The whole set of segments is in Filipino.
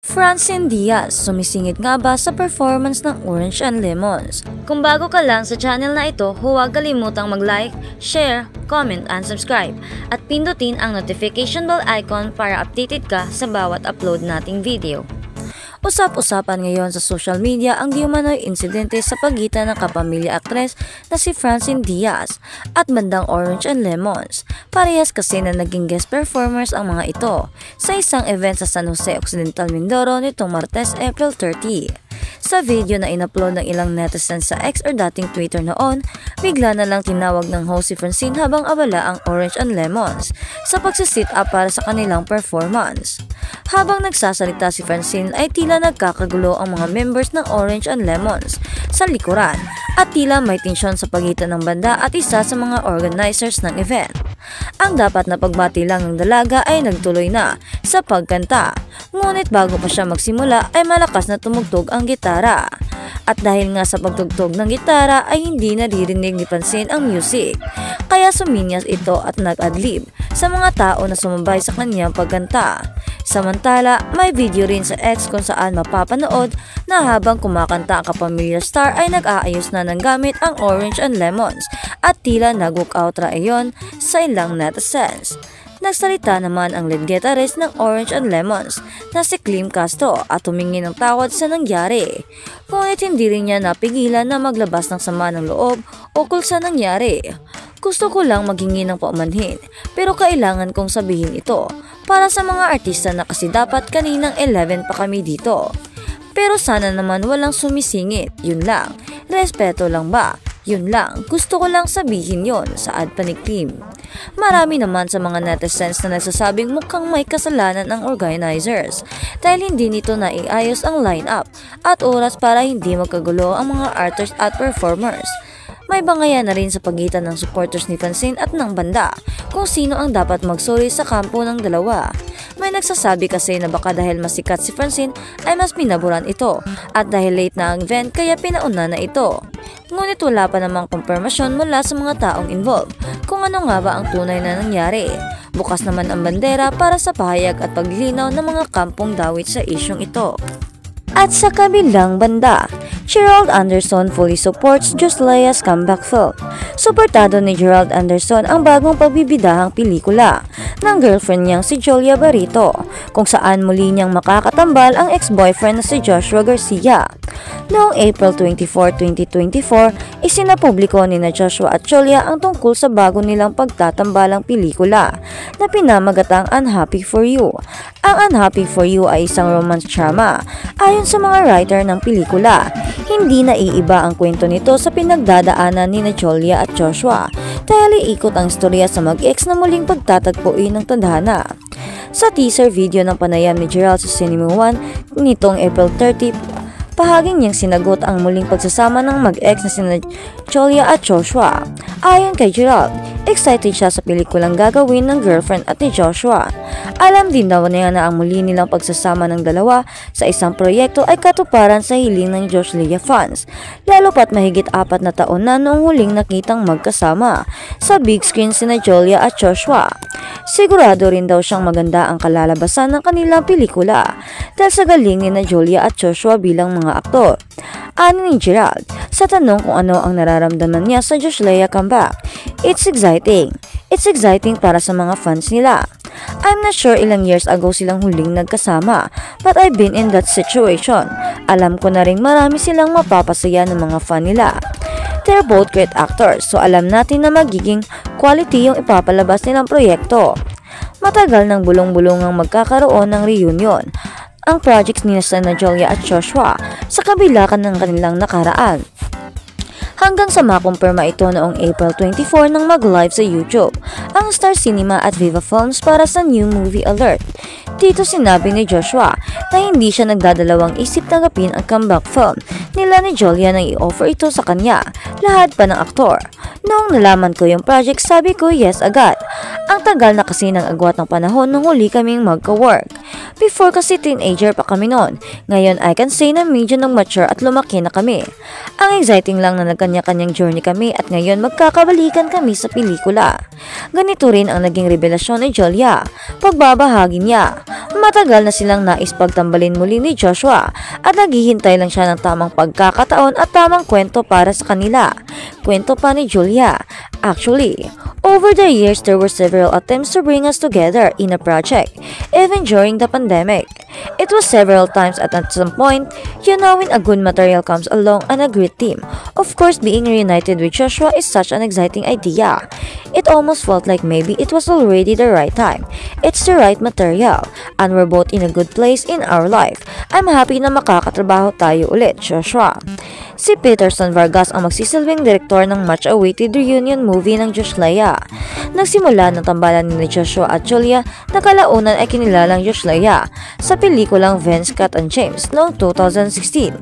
Francine Diaz, sumisingit nga ba sa performance ng Orange and Lemons? Kung bago ka lang sa channel na ito, huwag kalimutang mag-like, share, comment, and subscribe. At pindutin ang notification bell icon para updated ka sa bawat upload nating video. Usap-usapan ngayon sa social media ang di umano'y insidente sa pagitan ng kapamilya aktres na si Francine Diaz at bandang Orange and Lemons. Parehas kasi na naging guest performers ang mga ito sa isang event sa San Jose Occidental, Mindoro nitong Martes, April 30. Sa video na inupload ng ilang netizens sa X or dating Twitter noon, bigla na lang tinawag ng host si Francine habang abala ang Orange and Lemons sa pagsisit up para sa kanilang performance. Habang nagsasalita si Francine ay tila nagkakagulo ang mga members ng Orange and Lemons sa likuran at tila may tensyon sa pagitan ng banda at isa sa mga organizers ng event. Ang dapat na pagbati lang ng dalaga ay nagtuloy na sa pagkanta, ngunit bago pa siya magsimula ay malakas na tumugtog ang gitara. At dahil nga sa pagtugtog ng gitara ay hindi naririnig ni Francine ang music, kaya suminyas ito at nag-adlib sa mga tao na sumabay sa kanyang pagkanta. Samantala, may video rin sa X kung saan mapapanood na habang kumakanta ang kapamilya star ay nag-aayos na ng gamit ang Orange and Lemons at tila nag-walkout rayon sa ilang netizens. Nagsalita naman ang lead guitarist ng Orange and Lemons na si Clem Castro at humingi ng tawad sa nangyari. Ngunit hindi rin niya napigilan na maglabas ng sama ng loob ukol sa nangyari. Gusto ko lang maghingi ng paumanhin pero kailangan kong sabihin ito para sa mga artista na kasi dapat kaninang 11 pa kami dito. Pero sana naman walang sumisingit, yun lang. Respeto lang ba? Yun lang, gusto ko lang sabihin yon, saad pa ni Clem. Marami naman sa mga netizens na nagsasabing mukhang may kasalanan ang organizers dahil hindi nito naiayos ang lineup at oras para hindi magkagulo ang mga artists at performers. May bangayan na rin sa pagitan ng supporters ni Francine at ng banda kung sino ang dapat magsoli sa kampo ng dalawa. May nagsasabi kasi na baka dahil masikat si Francine ay mas pinaboran ito at dahil late na ang event kaya pinauna na ito. Ngunit wala pa namang kumpirmasyon mula sa mga taong involved kung ano nga ba ang tunay na nangyari. Bukas naman ang bandera para sa pahayag at paglilinaw ng mga kampong dawit sa isyong ito. At sa kabilang banda, Gerald Anderson fully supports Joslea's comeback film. Suportado ni Gerald Anderson ang bagong pagbibidahang pelikula ng girlfriend niyang si Jolia Barito, kung saan muli niyang makakatambal ang ex-boyfriend na si Joshua Garcia. Noong April 24, 2024, isinapubliko ni na Joshua at Jolia ang tungkol sa bago nilang pagtatambalang pelikula na pinamagatang Unhappy for You. Ang Unhappy for You ay isang romance drama. Ayon sa mga writer ng pelikula, hindi naiiba ang kwento nito sa pinagdadaanan ni na Jolia at Joshua dahil iikot ang istorya sa mag-ex na muling pagtatagpuin ng tadhana. Sa teaser video ng panayam ni Gerald sa Cinema One nitong April 30, pahaging niyang sinagot ang muling pagsasama ng mag-ex na sina Jolia at Joshua. Ayon kay Gerald, excited siya sa pelikulang gagawin ng girlfriend at ni Joshua. Alam din daw niya na ang muli nilang pagsasama ng dalawa sa isang proyekto ay katuparan sa hiling ng Joshua fans, lalo pat mahigit 4 na taon na noong huling nakitang magkasama sa big screen sina Jolia at Joshua. Sigurado rin daw siyang maganda ang kalalabasan ng kanilang pelikula dahil sa galing ni na Jolia at Joshua bilang mga aktor. Ani ni Gerald sa tanong kung ano ang nararamdaman niya sa Joshua comeback, it's exciting. It's exciting para sa mga fans nila. I'm not sure ilang years ago silang huling nagkasama, but I've been in that situation. Alam ko na rin marami silang mapapasaya ng mga fan nila. They're both great actors, so alam natin na magiging quality yung ipapalabas nilang proyekto. Matagal ng bulong-bulungang magkakaroon ng reunion ang projects ni na Jolia at Joshua sa kabila ng kanilang nakaraan. Hanggang sa makumpirma ito noong April 24 nang mag-live sa YouTube ang Star Cinema at Viva Films para sa new movie alert. Dito sinabi ni Joshua na hindi siya nagdadalawang isip tanggapin ang comeback film nila ni Jolia nang i-offer ito sa kanya, lahat pa ng aktor. Noong nalaman ko yung project, sabi ko yes agad. Ang tagal na kasi ng agwat ng panahon nung huli kaming magka-work. Before kasi teenager pa kami noon. Ngayon I can say na medyo nang mature at lumaki na kami. Ang exciting lang na nagkanya-kanyang journey kami at ngayon magkakabalikan kami sa pelikula. Ganito rin ang naging revelasyon ni Jolia. Pagbabahagi niya, matagal na silang nais pagtambalin muli ni Joshua at naghihintay lang siya ng tamang pagkakataon at tamang kwento para sa kanila. Kwento pa ni Julia. Actually, over the years there were several attempts to bring us together in a project, even during the pandemic. It was several times at some point, you know, when a good material comes along and a great team. Of course, being reunited with Joshua is such an exciting idea. It almost felt like maybe it was already the right time. It's the right material, and we're both in a good place in our life. I'm happy na makakatrabaho tayo ulit, Joshua. Si Peterson Vargas ang magsisilbing direktor ng much-awaited reunion movie ng Josh Leia. Nagsimula ng tambalan ni Joshua at Julia na kalaunan ay kinilalang Josh Leia sa pelikulang Vince, Cat and James noong 2016.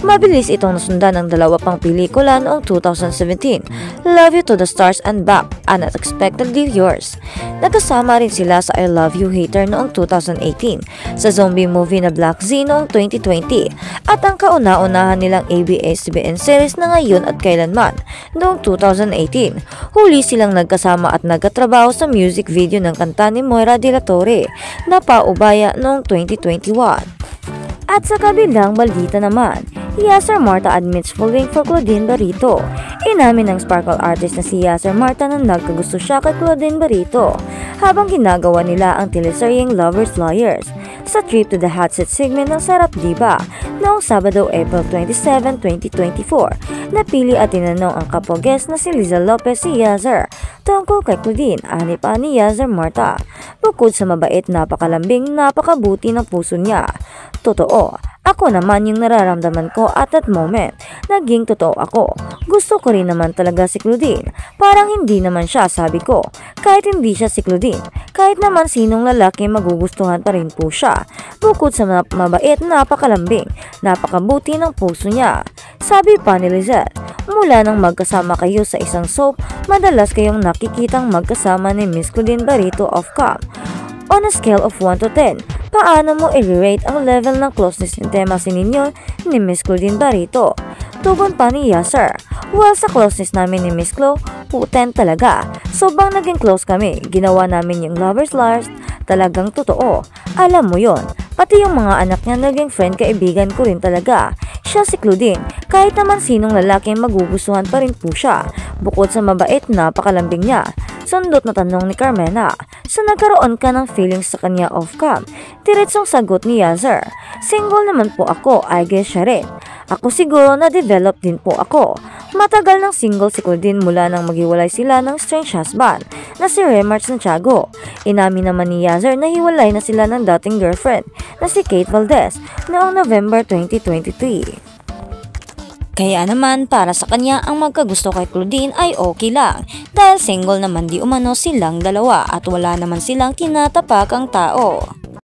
Mabilis itong nasundan ng dalawa pang pelikula noong 2017, Love You to the Stars and Back, Unexpectedly Yours. Nagkasama rin sila sa I Love You Hater noong 2018, sa zombie movie na Black Z noong 2020, at ang kauna-unahan nilang ABS-CBN series na Ngayon at Kailanman noong 2018. Huli silang nagkasama at nagkatrabaho sa music video ng kanta ni Moira De La Torre na Paubaya noong 2021. At sa kabilang balita naman, Yasser Marta admits falling for Claudine Barreto. Inamin ng Sparkle artist na si Yasser Marta na nagkagusto siya kay Claudine Barreto habang ginagawa nila ang teleseryeng Lovers Liars sa Trip to the Hot Seat segment ng Sarap Diba noong Sabado, April 27, 2024. Napili at tinanong ang kapwa-guest na si Liza Lopez si Yasser tungkol kay Claudine. Ani pa ni Yasser Marta, bukod sa mabait, napakalambing, napakabuti ng puso niya. Totoo, ako naman yung nararamdaman ko at that moment. Naging totoo ako. Gusto ko rin naman talaga si Claudine. Parang hindi naman siya, sabi ko. Kahit hindi siya si Claudine, kahit naman sinong lalaki magugustuhan pa rin po siya. Bukod sa mabait, napakalambing, napakabuti ng puso niya. Sabi pa ni Lizette, mula nang magkasama kayo sa isang soap, madalas kayong nakikitang magkasama ni Miss Claudine Barreto off-cam. On a scale of 1 to 10, paano mo i-rate ang level ng closeness ng tema ninyo ni Miss Claudine Barreto? Tugon pa ni Yasser, well, sa closeness namin ni Miss Clo, 10 talaga. Sobrang naging close kami, ginawa namin yung Lovers Liars, talagang totoo. Alam mo yon, pati yung mga anak niya naging friend, kaibigan ko rin talaga. Siya si Claudine, kahit naman sinong lalaki magugustuhan pa rin po siya. Bukod sa mabait, napakalambing niya. Sundot na tanong ni Carmena, so nagkaroon ka ng feelings sa kanya off-cam? Diretsong sagot ni Yasser, single naman po ako, I guess siya rin. Ako siguro na-develop din po ako. Matagal ng single si Claudine mula nang maghiwalay sila ng strange husband na si Remar Santiago. Inamin naman ni Yasser na hiwalay na sila ng dating girlfriend na si Kate Valdez noong November 2023. Kaya naman para sa kanya ang magkagusto kay Claudine ay okay lang dahil single naman di umano silang dalawa at wala naman silang tinatapakang tao.